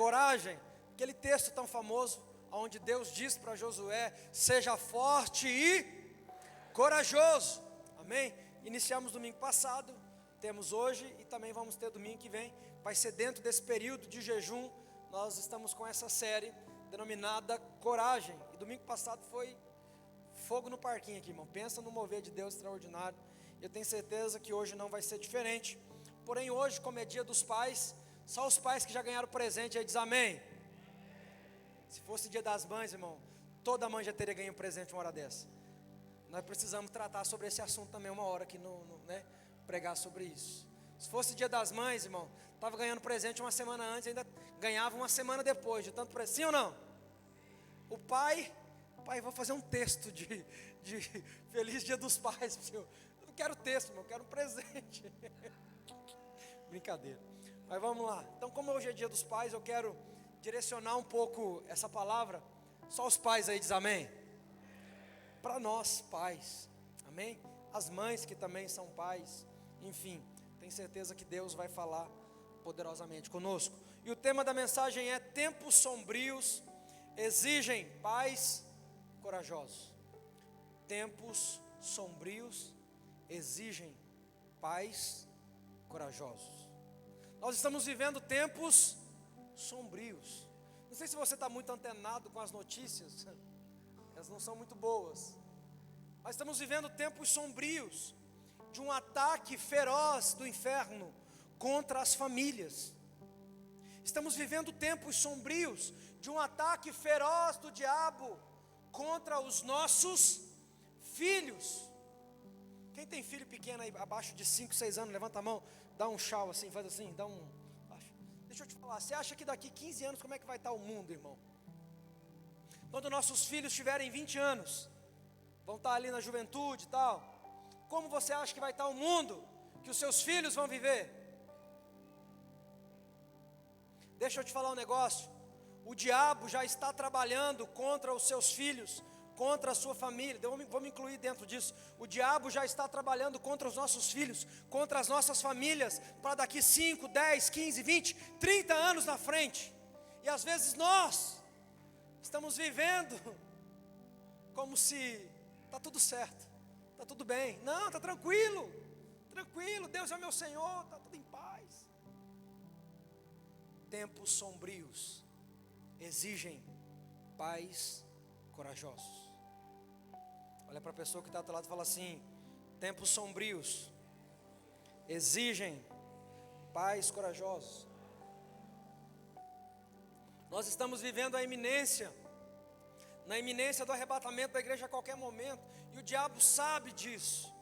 coragem, aquele texto tão famoso, onde Deus diz para Josué: seja forte e corajoso, amém? Iniciamos domingo passado, temos hoje e também vamos ter domingo que vem, vai ser dentro desse período de jejum, nós estamos com essa série denominada Coragem, e domingo passado foi fogo no parquinho aqui, irmão, pensa no mover de Deus extraordinário, eu tenho certeza que hoje não vai ser diferente, porém hoje, como é dia dos pais, só os pais que já ganharam presente aí diz amém. Se fosse dia das mães, irmão, toda mãe já teria ganho um presente uma hora dessa. Nós precisamos tratar sobre esse assunto também uma hora aqui, né, pregar sobre isso. Se fosse dia das mães, irmão, estava ganhando presente uma semana antes, ainda ganhava uma semana depois, de tanto presente, sim ou não? O pai, vou fazer um texto de Feliz Dia dos Pais, eu não quero texto, irmão, eu quero um presente. Brincadeira, mas vamos lá. Então, como hoje é dia dos pais, eu quero direcionar um pouco essa palavra, só os pais aí diz amém, para nós pais, amém, as mães que também são pais, enfim, tenho certeza que Deus vai falar poderosamente conosco, e o tema da mensagem é: tempos sombrios exigem pais corajosos. Tempos sombrios exigem pais corajosos. Nós estamos vivendo tempos sombrios. Não sei se você está muito antenado com as notícias, elas não são muito boas, mas estamos vivendo tempos sombrios, de um ataque feroz do inferno contra as famílias. Estamos vivendo tempos sombrios, de um ataque feroz do diabo contra os nossos filhos. Quem tem filho pequeno aí, abaixo de 5, 6 anos, levanta a mão, dá um chau assim, faz assim, dá um... Deixa eu te falar, você acha que daqui 15 anos como é que vai estar o mundo, irmão? Quando nossos filhos tiverem 20 anos, vão estar ali na juventude e tal, como você acha que vai estar o mundo, que os seus filhos vão viver? Deixa eu te falar um negócio, o diabo já está trabalhando contra os seus filhos, contra a sua família, vou me incluir dentro disso. O diabo já está trabalhando contra os nossos filhos, contra as nossas famílias, para daqui 5, 10, 15, 20, 30 anos na frente. E às vezes nós estamos vivendo como se está tudo certo, está tudo bem. Não, está tranquilo, Deus é meu Senhor, está tudo em paz. Tempos sombrios exigem pais corajosos. Olha para a pessoa que está do outro lado e fala assim: tempos sombrios exigem pais corajosos. Nós estamos vivendo na iminência do arrebatamento da igreja a qualquer momento, e o diabo sabe disso.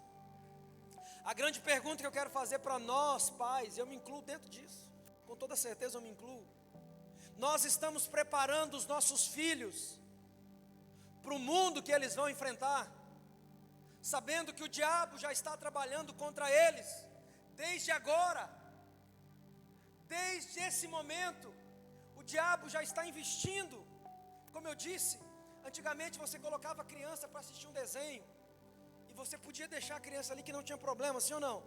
A grande pergunta que eu quero fazer para nós pais, eu me incluo dentro disso, com toda certeza eu me incluo: nós estamos preparando os nossos filhos para o mundo que eles vão enfrentar, sabendo que o diabo já está trabalhando contra eles, desde agora, desde esse momento, o diabo já está investindo. Como eu disse, antigamente você colocava a criança para assistir um desenho, e você podia deixar a criança ali que não tinha problema, sim ou não?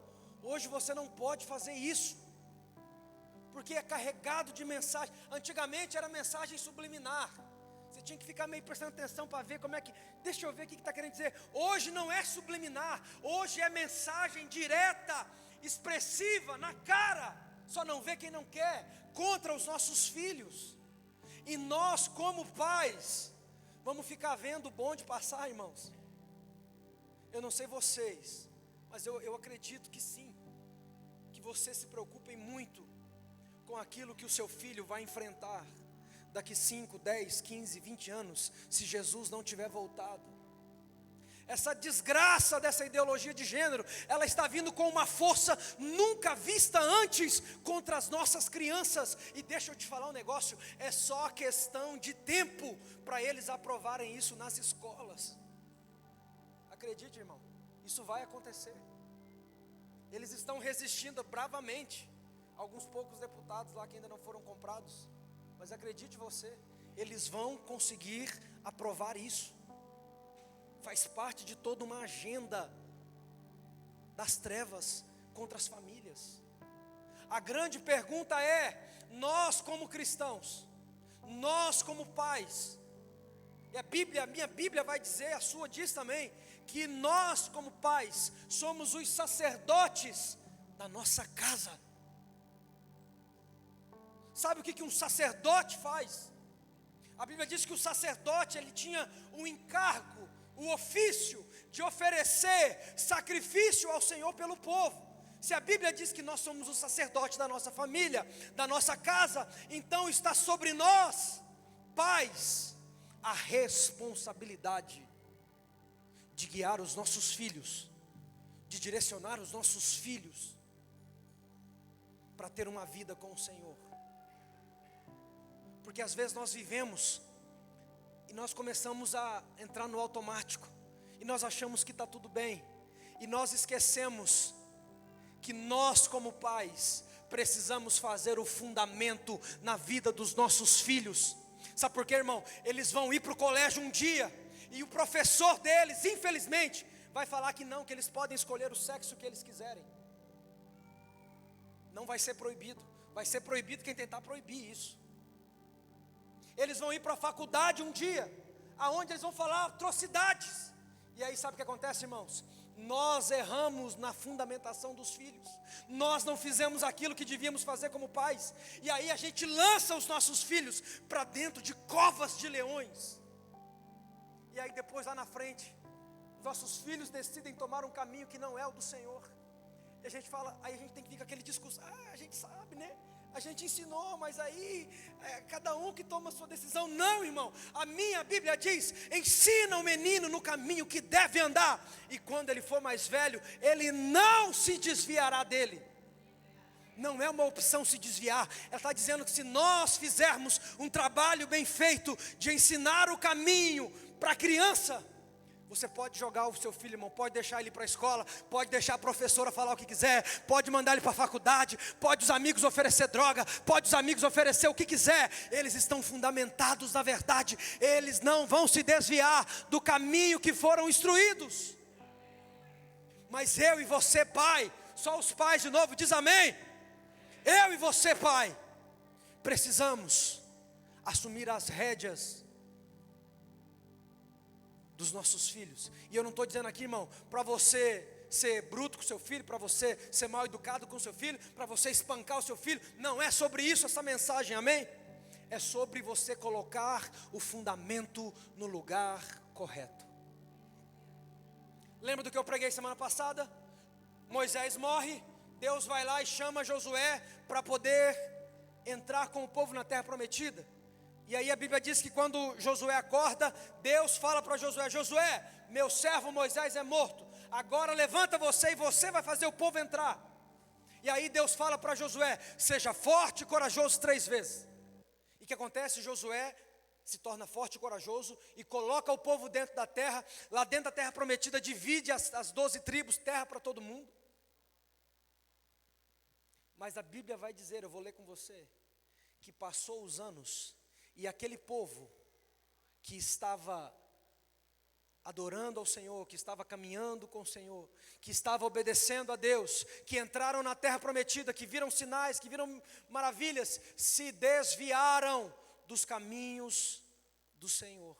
Hoje você não pode fazer isso, porque é carregado de mensagem. Antigamente era mensagem subliminar, você tinha que ficar meio prestando atenção para ver como é que, deixa eu ver o que está querendo dizer. Hoje não é subliminar, hoje é mensagem direta, expressiva, na cara, só não vê quem não quer, contra os nossos filhos. E nós como pais, vamos ficar vendo o bonde passar, irmãos. Eu não sei vocês, mas eu acredito que sim, que vocês se preocupem muito com aquilo que o seu filho vai enfrentar daqui 5, 10, 15, 20 anos, se Jesus não tiver voltado. Essa desgraça dessa ideologia de gênero, ela está vindo com uma força nunca vista antes contra as nossas crianças. E deixa eu te falar um negócio, é só questão de tempo para eles aprovarem isso nas escolas. Acredite, irmão, isso vai acontecer. Eles estão resistindo bravamente, alguns poucos deputados lá que ainda não foram comprados, mas acredite você, eles vão conseguir aprovar isso. Faz parte de toda uma agenda das trevas contra as famílias. A grande pergunta é: nós como cristãos, nós como pais, e a minha Bíblia vai dizer, a sua diz também, que nós como pais somos os sacerdotes da nossa casa. Sabe o que um sacerdote faz? A Bíblia diz que o sacerdote, ele tinha o encargo, o ofício de oferecer sacrifício ao Senhor pelo povo. Se a Bíblia diz que nós somos os sacerdotes da nossa família, da nossa casa, então está sobre nós, pais, a responsabilidade de guiar os nossos filhos, de direcionar os nossos filhos para ter uma vida com o Senhor. Porque às vezes nós vivemos e nós começamos a entrar no automático, e nós achamos que está tudo bem, e nós esquecemos que nós como pais precisamos fazer o fundamento na vida dos nossos filhos. Sabe por quê, irmão? Eles vão ir para o colégio um dia, e o professor deles, infelizmente, vai falar que não, que eles podem escolher o sexo que eles quiserem. Não vai ser proibido, vai ser proibido quem tentar proibir isso. Eles vão ir para a faculdade um dia, aonde eles vão falar atrocidades. E aí sabe o que acontece, irmãos? Nós erramos na fundamentação dos filhos. Nós não fizemos aquilo que devíamos fazer como pais. E aí a gente lança os nossos filhos para dentro de covas de leões. E aí depois lá na frente, nossos filhos decidem tomar um caminho que não é o do Senhor. E a gente fala, aí a gente tem que vir com aquele discurso: a gente sabe, né? A gente ensinou, mas aí cada um que toma a sua decisão. Não, irmão, a minha Bíblia diz: ensina o menino no caminho que deve andar, e quando ele for mais velho, ele não se desviará dele. Não é uma opção se desviar. Ela está dizendo que se nós fizermos um trabalho bem feito de ensinar o caminho para a criança, você pode jogar o seu filho, irmão, pode deixar ele para a escola, pode deixar a professora falar o que quiser, pode mandar ele para a faculdade, pode os amigos oferecer droga, pode os amigos oferecer o que quiser. Eles estão fundamentados na verdade, eles não vão se desviar do caminho que foram instruídos. Mas eu e você, pai, só os pais de novo, diz amém. Eu e você, pai, precisamos assumir as rédeas dos nossos filhos. E eu não estou dizendo aqui, irmão, para você ser bruto com seu filho, para você ser mal educado com seu filho, para você espancar o seu filho. Não é sobre isso essa mensagem, amém? É sobre você colocar o fundamento no lugar correto. Lembra do que eu preguei semana passada? Moisés morre, Deus vai lá e chama Josué para poder entrar com o povo na terra prometida. E aí a Bíblia diz que quando Josué acorda, Deus fala para Josué: Josué, meu servo Moisés é morto, agora levanta você e você vai fazer o povo entrar. E aí Deus fala para Josué: seja forte e corajoso 3 vezes. E o que acontece? Josué se torna forte e corajoso e coloca o povo dentro da terra. Lá dentro da terra prometida, divide as 12 tribos, terra para todo mundo. Mas a Bíblia vai dizer, eu vou ler com você, que passou os anos, e aquele povo que estava adorando ao Senhor, que estava caminhando com o Senhor, que estava obedecendo a Deus, que entraram na terra prometida, que viram sinais, que viram maravilhas, se desviaram dos caminhos do Senhor.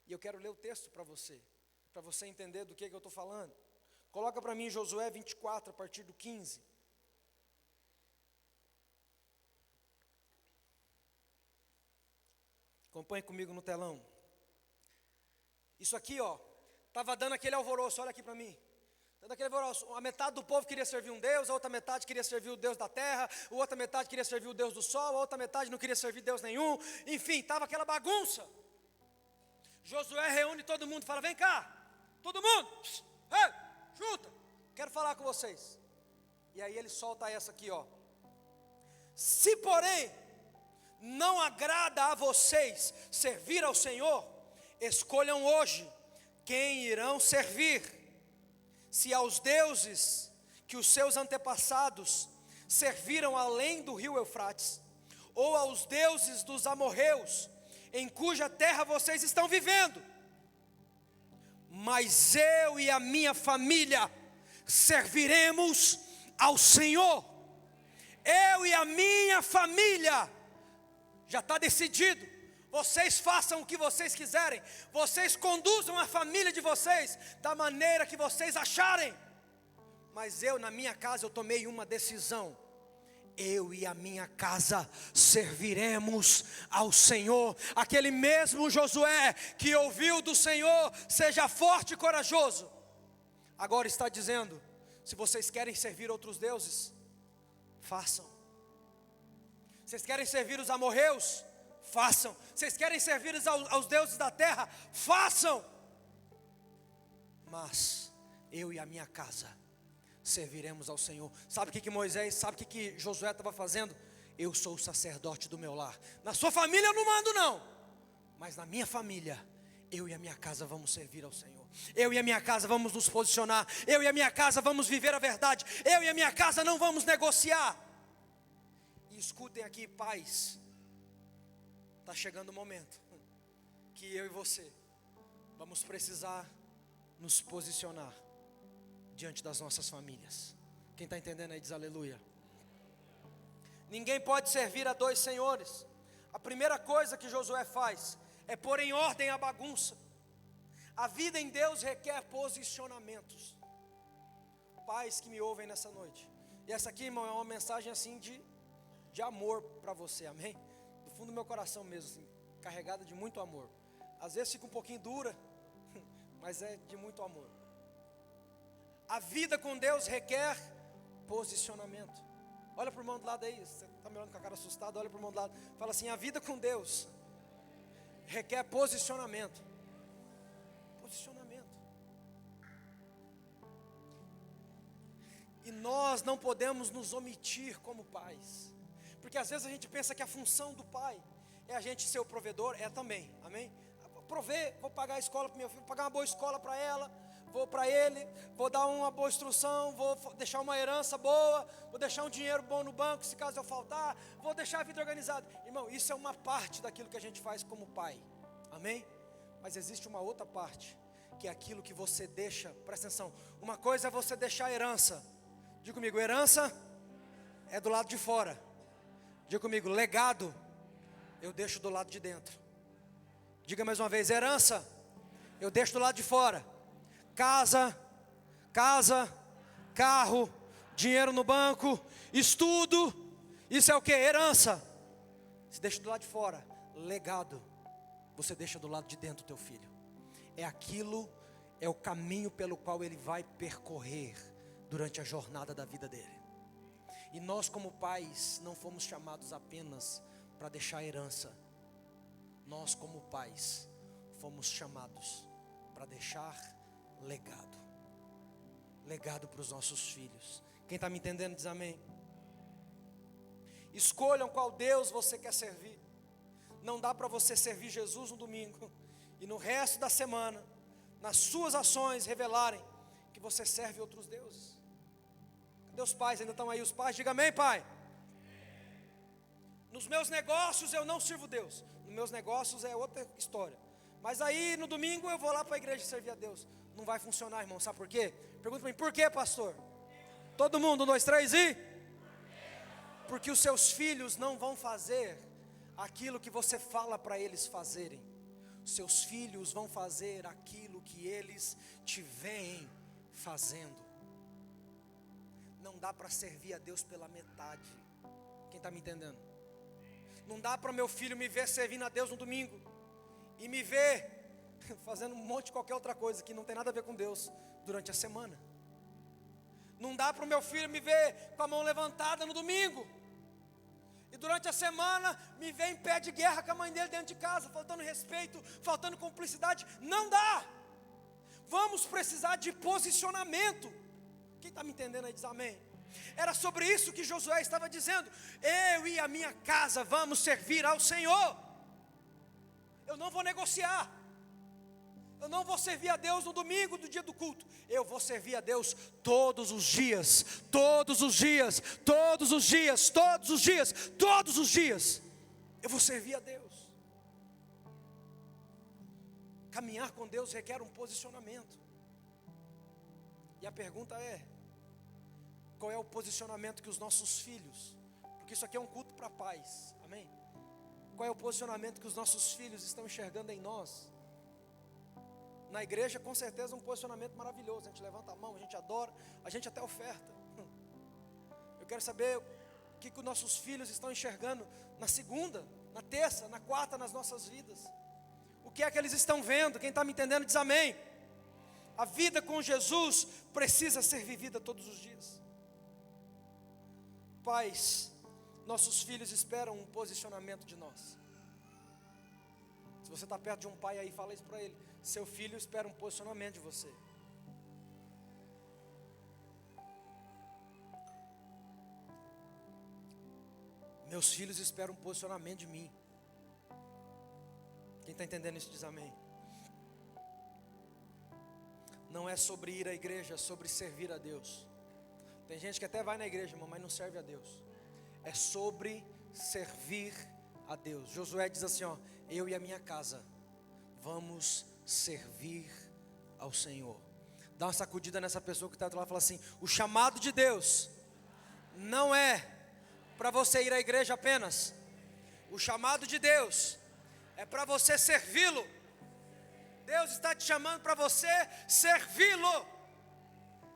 E eu quero ler o texto para você entender do que eu estou falando. Coloca para mim Josué 24, a partir do 15. Acompanhe comigo no telão. Isso aqui, ó, estava dando aquele alvoroço, olha aqui para mim. Dando aquele alvoroço. A metade do povo queria servir um Deus, a outra metade queria servir o Deus da terra, a outra metade queria servir o Deus do sol, a outra metade não queria servir Deus nenhum. Enfim, estava aquela bagunça. Josué reúne todo mundo e fala: vem cá, todo mundo, ei, junta, quero falar com vocês. E aí ele solta essa aqui, ó. Se porém não agrada a vocês servir ao Senhor, escolham hoje quem irão servir, se aos deuses que os seus antepassados serviram além do rio Eufrates, ou aos deuses dos amorreus, em cuja terra vocês estão vivendo. Mas eu e a minha família serviremos ao Senhor. eu e a minha família, já está decidido. Vocês façam o que vocês quiserem, vocês conduzam a família de vocês da maneira que vocês acharem. Mas eu, na minha casa, eu tomei uma decisão: eu e a minha casa serviremos ao Senhor. Aquele mesmo Josué que ouviu do Senhor, seja forte e corajoso, agora está dizendo: se vocês querem servir outros deuses, façam. Vocês querem servir os amorreus? Façam. Vocês querem servir aos deuses da terra? Façam. Mas eu e a minha casa serviremos ao Senhor. Sabe o que Moisés, sabe o que Josué estava fazendo? Eu sou o sacerdote do meu lar. Na sua família eu não mando não, mas na minha família, eu e a minha casa vamos servir ao Senhor. Eu e a minha casa vamos nos posicionar. Eu e a minha casa vamos viver a verdade. Eu e a minha casa não vamos negociar. E escutem aqui, pais, está chegando o momento que eu e você vamos precisar nos posicionar diante das nossas famílias. Quem está entendendo aí diz aleluia. Ninguém pode servir a dois senhores. A primeira coisa que Josué faz é pôr em ordem a bagunça. A vida em Deus requer posicionamentos. Pais que me ouvem nessa noite, e essa aqui, irmão, é uma mensagem assim de amor para você, amém? Do fundo do meu coração mesmo, assim, carregada de muito amor. Às vezes fica um pouquinho dura, mas é de muito amor. A vida com Deus requer posicionamento. Olha para o irmão do lado aí, você está me olhando com a cara assustada, olha para o irmão do lado, fala assim: a vida com Deus requer posicionamento. Posicionamento. E nós não podemos nos omitir como pais, porque às vezes a gente pensa que a função do pai é a gente ser o provedor. É também, amém? Prover, vou pagar a escola para meu filho, vou pagar uma boa escola para ela, vou para ele, vou dar uma boa instrução, vou deixar uma herança boa, vou deixar um dinheiro bom no banco se caso eu faltar, vou deixar a vida organizada. Irmão, isso é uma parte daquilo que a gente faz como pai, amém? Mas existe uma outra parte, que é aquilo que você deixa. Presta atenção, uma coisa é você deixar a herança. Diga comigo, herança é do lado de fora. Diga comigo, legado eu deixo do lado de dentro. Diga mais uma vez, herança eu deixo do lado de fora. Casa, carro, dinheiro no banco, estudo, isso é o que? Herança. Você deixa do lado de fora. Legado você deixa do lado de dentro do teu filho. É aquilo, é o caminho pelo qual ele vai percorrer durante a jornada da vida dele. E nós como pais não fomos chamados apenas para deixar herança. Nós como pais fomos chamados para deixar legado. Legado para os nossos filhos. Quem está me entendendo diz amém. Escolham qual Deus você quer servir. Não dá para você servir Jesus no domingo e no resto da semana, nas suas ações, revelarem que você serve outros deuses. Cadê os pais? Ainda estão aí os pais? Diga amém, pai. Nos meus negócios eu não sirvo Deus. Nos meus negócios é outra história. Mas aí no domingo eu vou lá para a igreja servir a Deus. Não vai funcionar, irmão, sabe por quê? Pergunta para mim, por quê, pastor? Todo mundo, 1, 2, 3 e? Porque os seus filhos não vão fazer aquilo que você fala para eles fazerem. Seus filhos vão fazer aquilo que eles te veem fazendo. Não dá para servir a Deus pela metade. Quem está me entendendo? Não dá para meu filho me ver servindo a Deus no domingo e me ver fazendo um monte de qualquer outra coisa que não tem nada a ver com Deus durante a semana. Não dá para o meu filho me ver com a mão levantada no domingo e durante a semana me ver em pé de guerra com a mãe dele dentro de casa, faltando respeito, faltando cumplicidade. Não dá. Vamos precisar de posicionamento. Quem está me entendendo aí diz amém. Era sobre isso que Josué estava dizendo: eu e a minha casa vamos servir ao Senhor. Eu não vou negociar. Eu não vou servir a Deus no domingo do dia do culto. Eu vou servir a Deus todos os dias. Todos os dias. Todos os dias. Todos os dias. Todos os dias. Eu vou servir a Deus. Caminhar com Deus requer um posicionamento. E a pergunta é: qual é o posicionamento que os nossos filhos Porque isso aqui é um culto para paz, amém? Qual é o posicionamento que os nossos filhos estão enxergando em nós? Na igreja, com certeza, um posicionamento maravilhoso. A gente levanta a mão, a gente adora, a gente até oferta. Eu quero saber o que os nossos filhos estão enxergando na segunda, na terça, na quarta, nas nossas vidas. O que é que eles estão vendo? Quem está me entendendo diz amém. A vida com Jesus precisa ser vivida todos os dias. Pais, nossos filhos esperam um posicionamento de nós. Se você está perto de um pai aí, fala isso para ele. Seu filho espera um posicionamento de você. Meus filhos esperam um posicionamento de mim. Quem está entendendo isso diz amém. Não é sobre ir à igreja, é sobre servir a Deus. Tem gente que até vai na igreja, irmão, mas não serve a Deus. É sobre servir a Deus. Josué diz assim, ó: eu e a minha casa vamos servir ao Senhor. Dá uma sacudida nessa pessoa que está lá e fala assim: o chamado de Deus não é para você ir à igreja apenas. O chamado de Deus é para você servi-lo. Deus está te chamando para você servi-lo.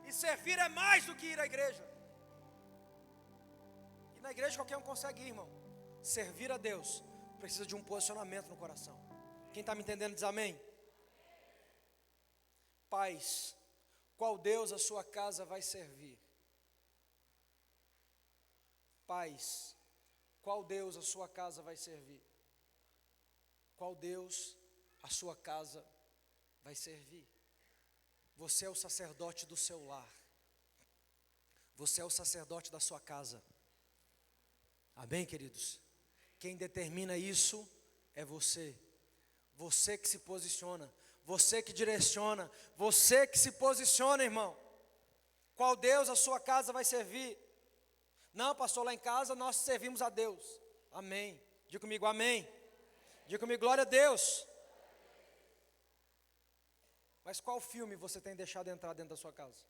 E servir é mais do que ir à igreja. E na igreja qualquer um consegue ir, irmão. Servir a Deus precisa de um posicionamento no coração. Quem está me entendendo diz amém. Pais, qual Deus a sua casa vai servir? Pais, qual Deus a sua casa vai servir? Qual Deus a sua casa vai servir? Você é o sacerdote do seu lar. Você é o sacerdote da sua casa. Amém, queridos? Quem determina isso é você. Você que se posiciona. Você que direciona. Você que se posiciona, irmão. Qual Deus a sua casa vai servir? Não, pastor, lá em casa nós servimos a Deus. Amém. Diga comigo, amém. Diga comigo, glória a Deus. Mas qual filme você tem deixado entrar dentro da sua casa?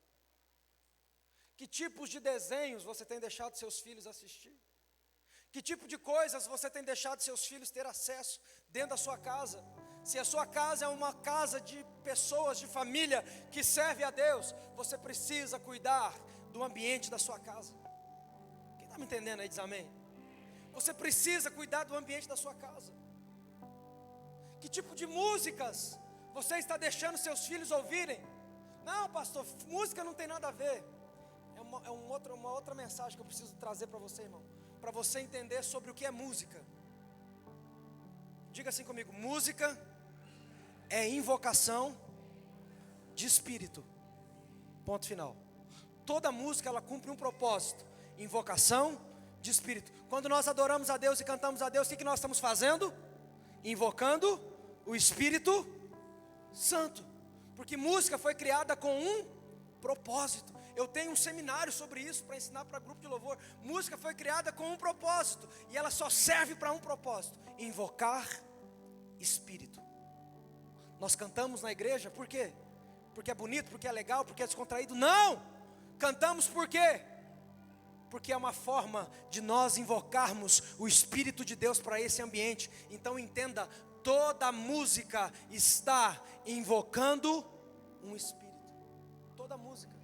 Que tipos de desenhos você tem deixado seus filhos assistir? Que tipo de coisas você tem deixado seus filhos ter acesso dentro da sua casa? Se a sua casa é uma casa de pessoas, de família que serve a Deus, você precisa cuidar do ambiente da sua casa. Quem está me entendendo aí diz amém? Você precisa cuidar do ambiente da sua casa. Que tipo de músicas você está deixando seus filhos ouvirem? Não, pastor, música não tem nada a ver. Uma outra mensagem que eu preciso trazer para você, irmão. Para você entender sobre o que é música. Diga assim comigo: música é invocação de espírito. Ponto final. Toda música ela cumpre um propósito: invocação de espírito. Quando nós adoramos a Deus e cantamos a Deus, o que nós estamos fazendo? Invocando o Espírito Santo. Porque música foi criada com um propósito. Eu tenho um seminário sobre isso para ensinar para grupo de louvor. Música foi criada com um propósito. E ela só serve para um propósito: invocar Espírito. Nós cantamos na igreja por quê? Porque é bonito, porque é legal, porque é descontraído? Não! Cantamos por quê? Porque é uma forma de nós invocarmos o Espírito de Deus para esse ambiente. Então entenda, toda música está invocando um Espírito. Toda música.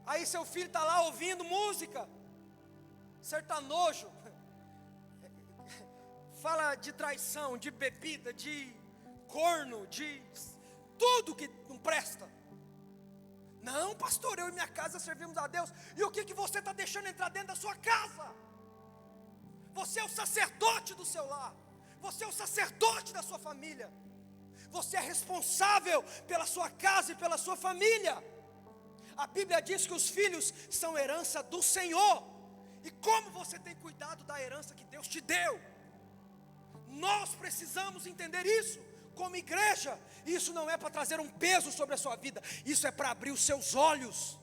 Aí seu filho está lá ouvindo música sertanojo, fala de traição, de bebida, de corno, de tudo que não presta. Não, pastor, eu e minha casa servimos a Deus. E o que você está deixando entrar dentro da sua casa? Você é o sacerdote do seu lar. Você é o sacerdote da sua família. Você é responsável pela sua casa e pela sua família. A Bíblia diz que os filhos são herança do Senhor. E como você tem cuidado da herança que Deus te deu? Nós precisamos entender isso. Como igreja, isso não é para trazer um peso sobre a sua vida. Isso é para abrir os seus olhos.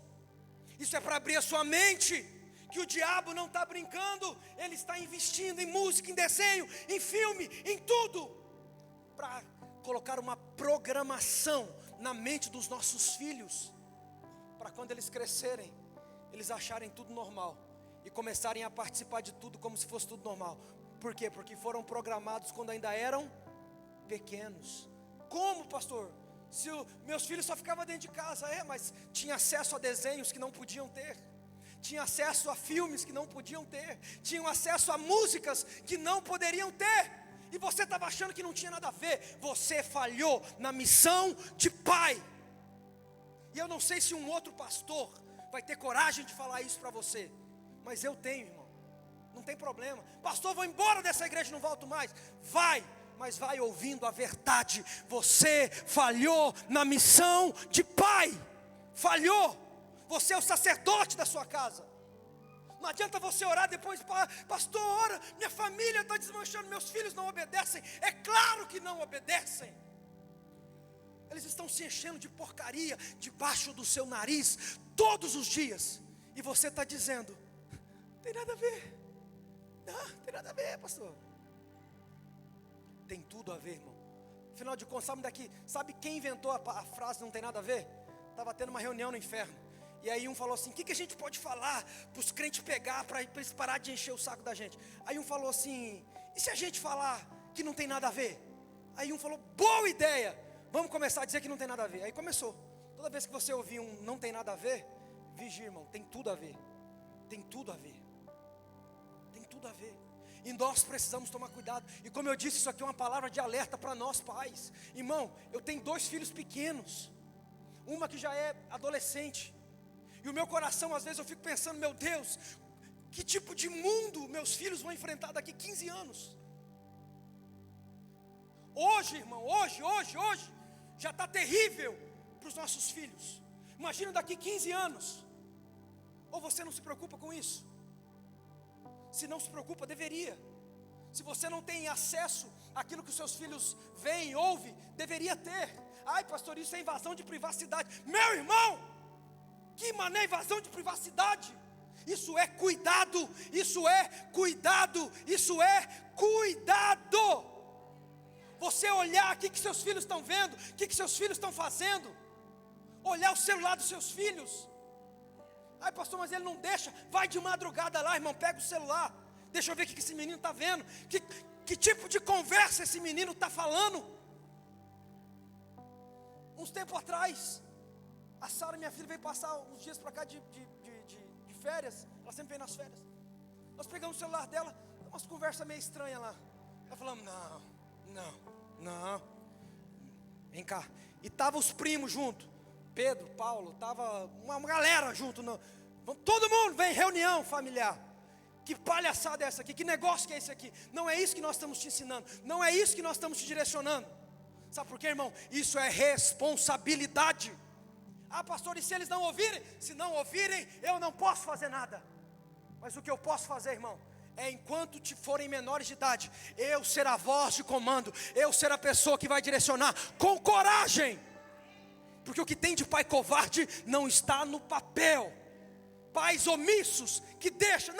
Isso é para abrir a sua mente. Que o diabo não está brincando. Ele está investindo em música, em desenho, em filme, em tudo, para colocar uma programação na mente dos nossos filhos, para quando eles crescerem, eles acharem tudo normal. e começarem a participar de tudo como se fosse tudo normal. Por quê? Porque foram programados quando ainda eram pequenos. Como, pastor? Se meus filhos só ficavam dentro de casa, mas tinha acesso a desenhos que não podiam ter, tinha acesso a filmes que não podiam ter, tinham acesso a músicas que não poderiam ter, e você estava achando que não tinha nada a ver. Você falhou na missão de pai. E eu não sei se um outro pastor vai ter coragem de falar isso para você, mas eu tenho, irmão. Não tem problema. Pastor, vou embora dessa igreja e não volto mais. Vai, mas vai ouvindo a verdade. Você falhou na missão de pai. Falhou. Você é o sacerdote da sua casa. Não adianta você orar depois, pastor, ora, minha família está desmanchando, meus filhos não obedecem. É claro que não obedecem. Eles estão se enchendo de porcaria debaixo do seu nariz todos os dias. E você está dizendo, não tem nada a ver. Não tem nada a ver, pastor. Tem tudo a ver, irmão. Afinal de contas, sabe quem inventou a frase não tem nada a ver? Estava tendo uma reunião no inferno. E aí um falou assim, o que a gente pode falar para os crentes pegar, para eles parar de encher o saco da gente? Aí um falou assim, e se a gente falar que não tem nada a ver? Aí um falou, boa ideia, vamos começar a dizer que não tem nada a ver. Aí começou. Toda vez que você ouvir um não tem nada a ver, vigia, irmão, tem tudo a ver. Tem tudo a ver. Tem tudo a ver. E nós precisamos tomar cuidado. E como eu disse, isso aqui é uma palavra de alerta para nós pais. Irmão, eu tenho 2 filhos pequenos. Uma que já é adolescente. E o meu coração, às vezes eu fico pensando, meu Deus, que tipo de mundo meus filhos vão enfrentar daqui 15 anos? Hoje, irmão, hoje, já está terrível para os nossos filhos. Imagina daqui 15 anos. Ou você não se preocupa com isso? Se não se preocupa, deveria. Se você não tem acesso àquilo que os seus filhos veem, ouvem, deveria ter. Ai, pastor, isso é invasão de privacidade. Meu irmão, que mané invasão de privacidade? Isso é cuidado, isso é cuidado, isso é cuidado. Você olhar o que seus filhos estão vendo, o que seus filhos estão fazendo. Olhar o celular dos seus filhos. Ai, pastor, mas ele não deixa. Vai de madrugada lá, irmão, pega o celular. Deixa eu ver o que esse menino está vendo. Que tipo de conversa esse menino está falando. Uns tempos atrás, a Sara, minha filha, veio passar uns dias para cá de férias. Ela sempre vem nas férias. Nós pegamos o celular dela, umas conversas meio estranhas lá. Ela falamos, não. Vem cá. E tava os primos junto. Pedro, Paulo, tava uma galera junto. Todo mundo vem, reunião familiar. Que palhaçada é essa aqui? Que negócio que é esse aqui? Não é isso que nós estamos te ensinando. Não é isso que nós estamos te direcionando. Sabe por quê, irmão? Isso é responsabilidade. Ah, pastor, e se eles não ouvirem? Se não ouvirem, eu não posso fazer nada. Mas o que eu posso fazer, irmão, é enquanto forem menores de idade, eu ser a voz de comando, eu ser a pessoa que vai direcionar com coragem. Porque o que tem de pai covarde não está no papel. Pais omissos que deixam,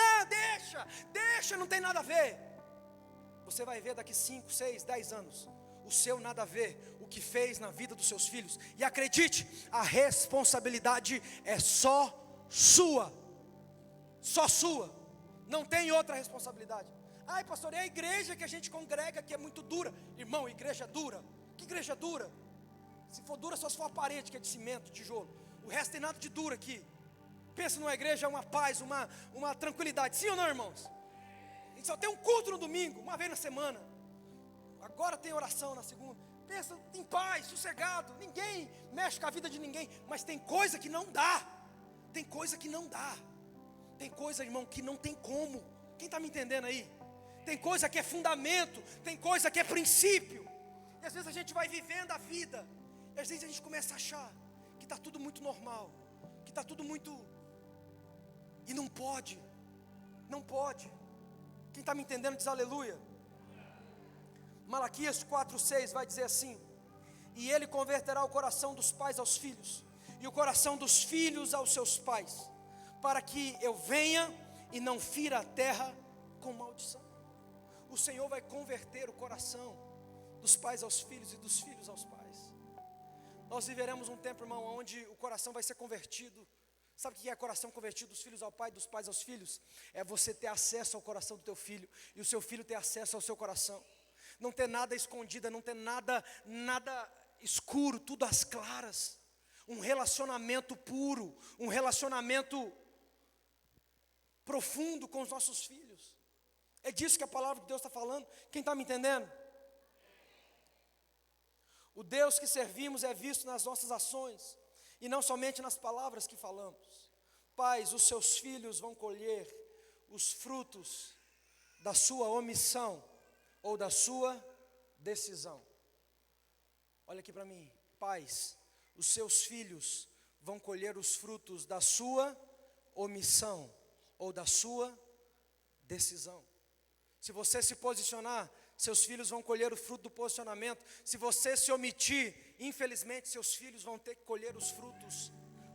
não tem nada a ver. Você vai ver daqui 5, 6, 10 anos o seu nada a ver, o que fez na vida dos seus filhos. E acredite, a responsabilidade é só sua. Só sua. Não tem outra responsabilidade. Ai, pastor, é a igreja que a gente congrega que é muito dura. Irmão, igreja dura. Que igreja dura? Se for dura, só se for a parede que é de cimento, tijolo. O resto tem nada de duro aqui. Pensa numa igreja, uma paz, uma tranquilidade. Sim ou não, irmãos? A gente só tem um culto no domingo, uma vez na semana. Agora tem oração na segunda. Pensa em paz, sossegado. Ninguém mexe com a vida de ninguém. Mas tem coisa que não dá. Tem coisa que não dá. Tem coisa, irmão, que não tem como. Quem está me entendendo aí? Tem coisa que é fundamento. Tem coisa que é princípio. E às vezes a gente vai vivendo a vida. E às vezes a gente começa a achar que está tudo muito normal. Que está tudo muito... E não pode. Não pode. Quem está me entendendo diz aleluia. Malaquias 4:6 vai dizer assim: e ele converterá o coração dos pais aos filhos, e o coração dos filhos aos seus pais, para que eu venha e não fira a terra com maldição. O Senhor vai converter o coração dos pais aos filhos e dos filhos aos pais. Nós viveremos um tempo, irmão, onde o coração vai ser convertido. Sabe o que é coração convertido dos filhos ao pai, dos pais aos filhos? É você ter acesso ao coração do teu filho, e o seu filho ter acesso ao seu coração. Não ter nada escondido, não ter nada escuro, tudo às claras. Um relacionamento puro, um relacionamento profundo com os nossos filhos. É disso que a palavra de Deus está falando. Quem está me entendendo? O Deus que servimos é visto nas nossas ações, e não somente nas palavras que falamos. Pais, os seus filhos vão colher os frutos da sua omissão ou da sua decisão. Olha aqui para mim. Pais, os seus filhos vão colher os frutos da sua omissão ou da sua decisão. Se você se posicionar, seus filhos vão colher o fruto do posicionamento. Se você se omitir, infelizmente seus filhos vão ter que colher os frutos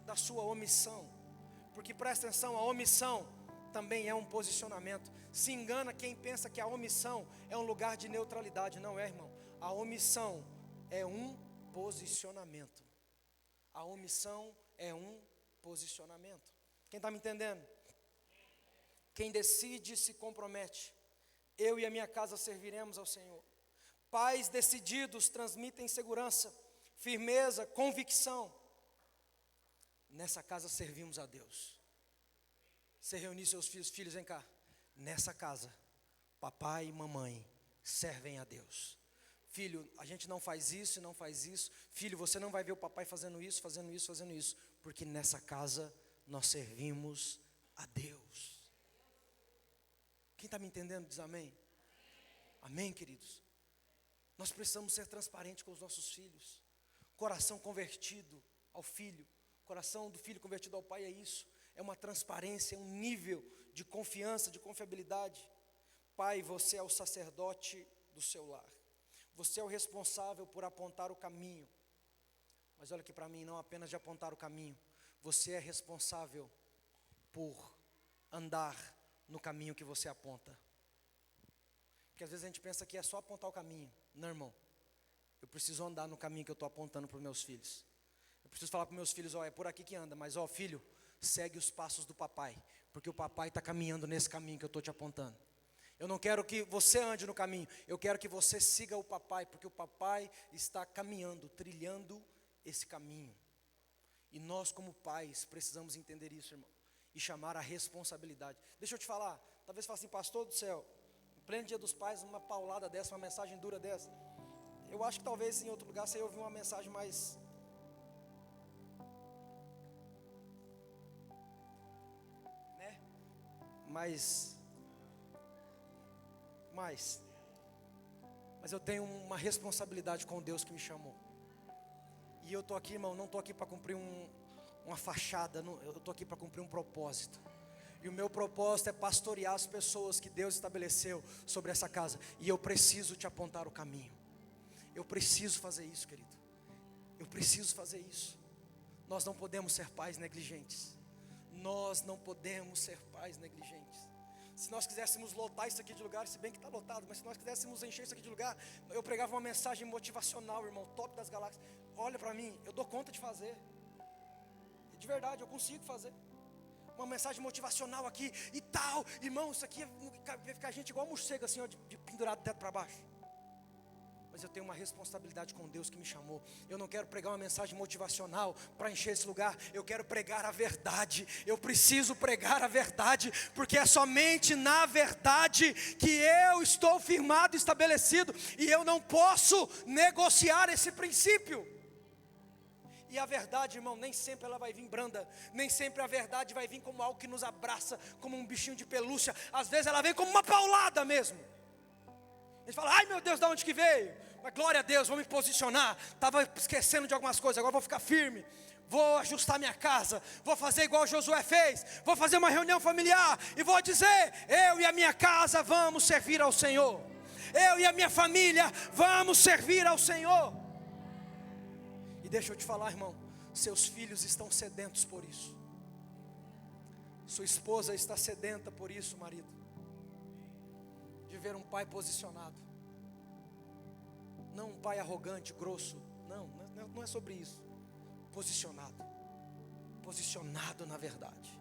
da sua omissão. Porque presta atenção, a omissão também é um posicionamento. Se engana quem pensa que a omissão é um lugar de neutralidade. Não é, irmão. A omissão é um posicionamento. A omissão é um posicionamento. Quem está me entendendo? Quem decide se compromete. Eu e a minha casa serviremos ao Senhor. Pais decididos transmitem segurança, firmeza, convicção. Nessa casa servimos a Deus. Você reunir seus filhos, filhos, vem cá. Nessa casa, papai e mamãe servem a Deus. Filho, a gente não faz isso e não faz isso. Filho, você não vai ver o papai fazendo isso, fazendo isso, fazendo isso. Porque nessa casa nós servimos a Deus. Quem está me entendendo diz amém? Amém, queridos? Nós precisamos ser transparentes com os nossos filhos. Coração convertido ao filho, coração do filho convertido ao pai é isso. É uma transparência, um nível de confiança, de confiabilidade. Pai, você é o sacerdote do seu lar. Você é o responsável por apontar o caminho. Mas olha aqui para mim, não apenas de apontar o caminho. Você é responsável por andar no caminho que você aponta. Porque às vezes a gente pensa que é só apontar o caminho. Não, irmão. Eu preciso andar no caminho que eu estou apontando para os meus filhos. Eu preciso falar para os meus filhos, ó, é por aqui que anda. Mas ó, filho, segue os passos do papai. Porque o papai está caminhando nesse caminho que eu estou te apontando. Eu não quero que você ande no caminho. Eu quero que você siga o papai. Porque o papai está caminhando, trilhando esse caminho. E nós como pais precisamos entender isso, irmão. E chamar a responsabilidade. Deixa eu te falar, talvez fale assim, pastor do céu, em pleno dia dos pais, uma paulada dessa, uma mensagem dura dessa. Eu acho que talvez em outro lugar você ia ouvir uma mensagem mais... né? Mas eu tenho uma responsabilidade com Deus que me chamou. E eu estou aqui, irmão, não estou aqui para cumprir uma fachada, eu estou aqui para cumprir um propósito. E o meu propósito é pastorear as pessoas que Deus estabeleceu sobre essa casa. E eu preciso te apontar o caminho. Eu preciso fazer isso, querido. Eu preciso fazer isso. Nós não podemos ser pais negligentes. Nós não podemos ser pais negligentes. Se nós quiséssemos lotar isso aqui de lugar, se bem que está lotado, mas se nós quiséssemos encher isso aqui de lugar, eu pregava uma mensagem motivacional, irmão, top das galáxias. Olha para mim, eu dou conta de fazer. De verdade, eu consigo fazer uma mensagem motivacional aqui e tal. Irmão, isso aqui vai ficar gente igual morcego assim, ó, de pendurado do teto para baixo. Mas eu tenho uma responsabilidade com Deus que me chamou. Eu não quero pregar uma mensagem motivacional para encher esse lugar. Eu quero pregar a verdade. Eu preciso pregar a verdade, porque é somente na verdade que eu estou firmado e estabelecido. E eu não posso negociar esse princípio. E a verdade, irmão, nem sempre ela vai vir branda. Nem sempre a verdade vai vir como algo que nos abraça, como um bichinho de pelúcia. Às vezes ela vem como uma paulada mesmo. A gente fala, ai meu Deus, de onde que veio? Mas glória a Deus, vou me posicionar. Estava esquecendo de algumas coisas, agora vou ficar firme. Vou ajustar minha casa. Vou fazer igual Josué fez. Vou fazer uma reunião familiar. E vou dizer, eu e a minha casa vamos servir ao Senhor. Eu e a minha família vamos servir ao Senhor. E deixa eu te falar, irmão, seus filhos estão sedentos por isso. Sua esposa está sedenta por isso, marido. De ver um pai posicionado. Não um pai arrogante, grosso. Não é sobre isso. Posicionado. posicionado na verdade,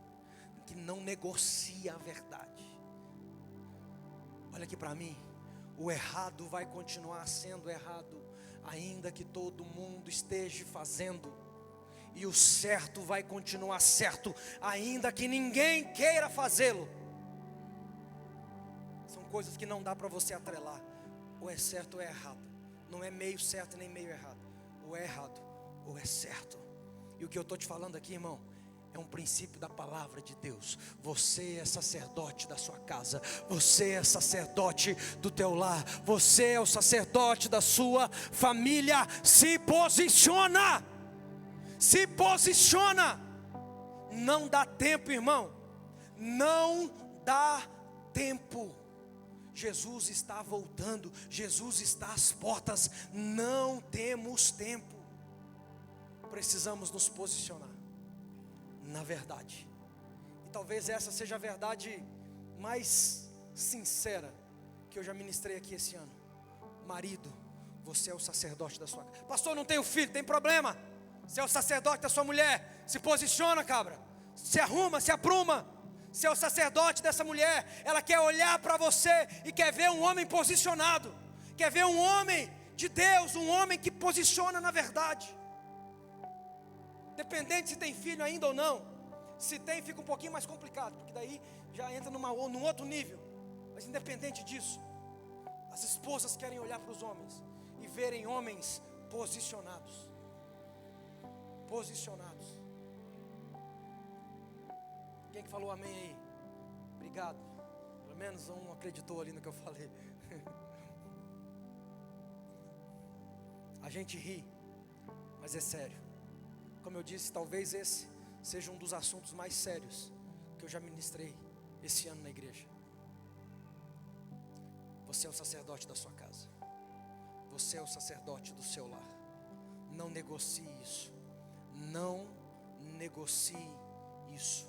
que não negocia a verdade. Olha aqui para mim, o errado vai continuar sendo errado, ainda que todo mundo esteja fazendo, e o certo vai continuar certo, ainda que ninguém queira fazê-lo. São coisas que não dá para você atrelar, ou é certo ou é errado, não é meio certo nem meio errado, ou é errado ou é certo. E o que eu estou te falando aqui, irmão, é um princípio da palavra de Deus. Você é sacerdote da sua casa, você é sacerdote do teu lar, você é o sacerdote da sua família. Se posiciona, se posiciona. Não dá tempo, irmão, não dá tempo. Jesus está voltando, Jesus está às portas, não temos tempo. Precisamos nos posicionar na verdade. E talvez essa seja a verdade mais sincera que eu já ministrei aqui esse ano. Marido, você é o sacerdote da sua casa. Pastor, não tenho filho, tem problema. Você é o sacerdote da sua mulher. Se posiciona, cabra. Se arruma, se apruma. Você é o sacerdote dessa mulher. Ela quer olhar para você e quer ver um homem posicionado. Quer ver um homem de Deus, um homem que posiciona na verdade. Dependente se tem filho ainda ou não. Se tem, fica um pouquinho mais complicado, porque daí já entra num outro nível. Mas independente disso, as esposas querem olhar para os homens e verem homens posicionados. Posicionados. Quem que falou amém aí? Obrigado. Pelo menos um acreditou ali no que eu falei. A gente ri, mas é sério. Como eu disse, talvez esse seja um dos assuntos mais sérios que eu já ministrei esse ano na igreja. Você é o sacerdote da sua casa. Você é o sacerdote do seu lar. Não negocie isso. Não negocie isso.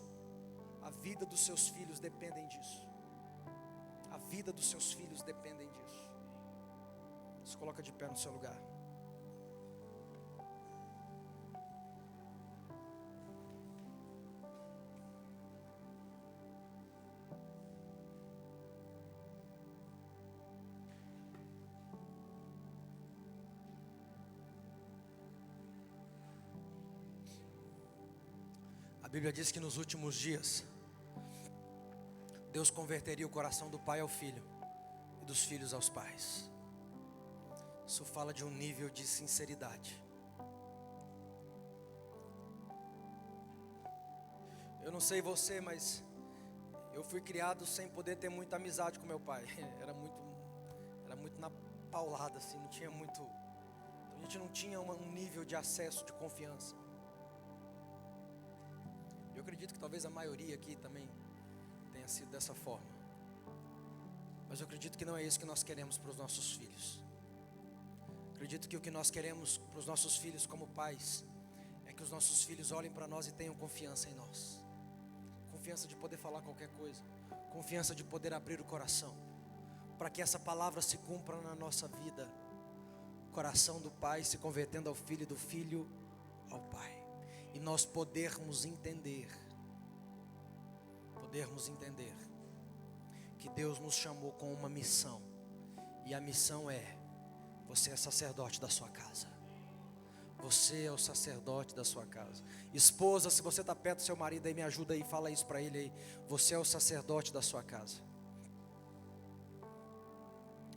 A vida dos seus filhos dependem disso. A vida dos seus filhos dependem disso. Se coloca de pé no seu lugar. A Bíblia diz que nos últimos dias Deus converteria o coração do pai ao filho e dos filhos aos pais. Isso fala de um nível de sinceridade. Eu não sei você, mas eu fui criado sem poder ter muita amizade com meu pai. Era muito na paulada assim, não tinha muito. A gente não tinha um nível de acesso, de confiança. Eu acredito que talvez a maioria aqui também tenha sido dessa forma. Mas eu acredito que não é isso que nós queremos para os nossos filhos. Acredito que o que nós queremos para os nossos filhos como pais é que os nossos filhos olhem para nós e tenham confiança em nós. Confiança de poder falar qualquer coisa. Confiança de poder abrir o coração. Para que essa palavra se cumpra na nossa vida. O coração do pai se convertendo ao filho e do filho ao pai. E nós podermos entender que Deus nos chamou com uma missão. E a missão é: você é sacerdote da sua casa. Você é o sacerdote da sua casa. Esposa, se você está perto do seu marido aí, me ajuda aí, fala isso para ele aí. Você é o sacerdote da sua casa.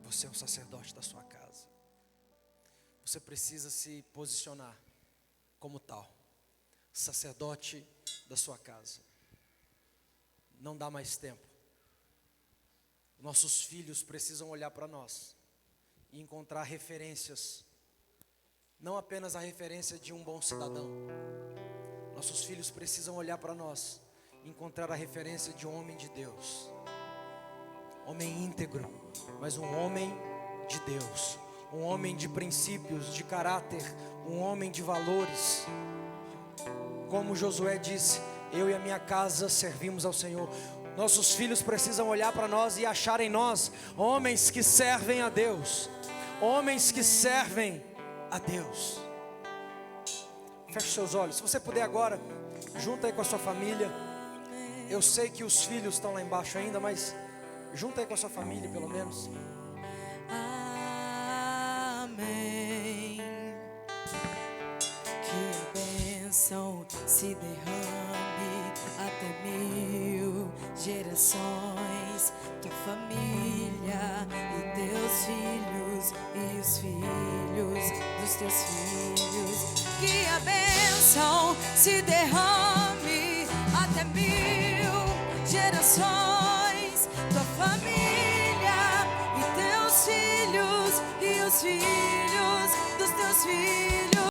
Você é o sacerdote da sua casa. Você precisa se posicionar como tal. Sacerdote da sua casa. Não dá mais tempo. Nossos filhos precisam olhar para nós e encontrar referências. Não apenas a referência de um bom cidadão. Nossos filhos precisam olhar para nós e encontrar a referência de um homem de Deus. Homem íntegro, mas um homem de Deus. Um homem de princípios, de caráter, um homem de valores. Como Josué disse, eu e a minha casa servimos ao Senhor. Nossos filhos precisam olhar para nós e achar em nós homens que servem a Deus. Homens que servem a Deus. Feche seus olhos. Se você puder agora, Junta aí com a sua família. Eu sei que os filhos estão lá embaixo ainda, mas junta aí com a sua família pelo menos. Amém. Que a bênção se derrame até 1000 gerações. Tua família e teus filhos e os filhos dos teus filhos. Que a bênção se derrame até 1000 gerações. Tua família e teus filhos e os filhos dos teus filhos.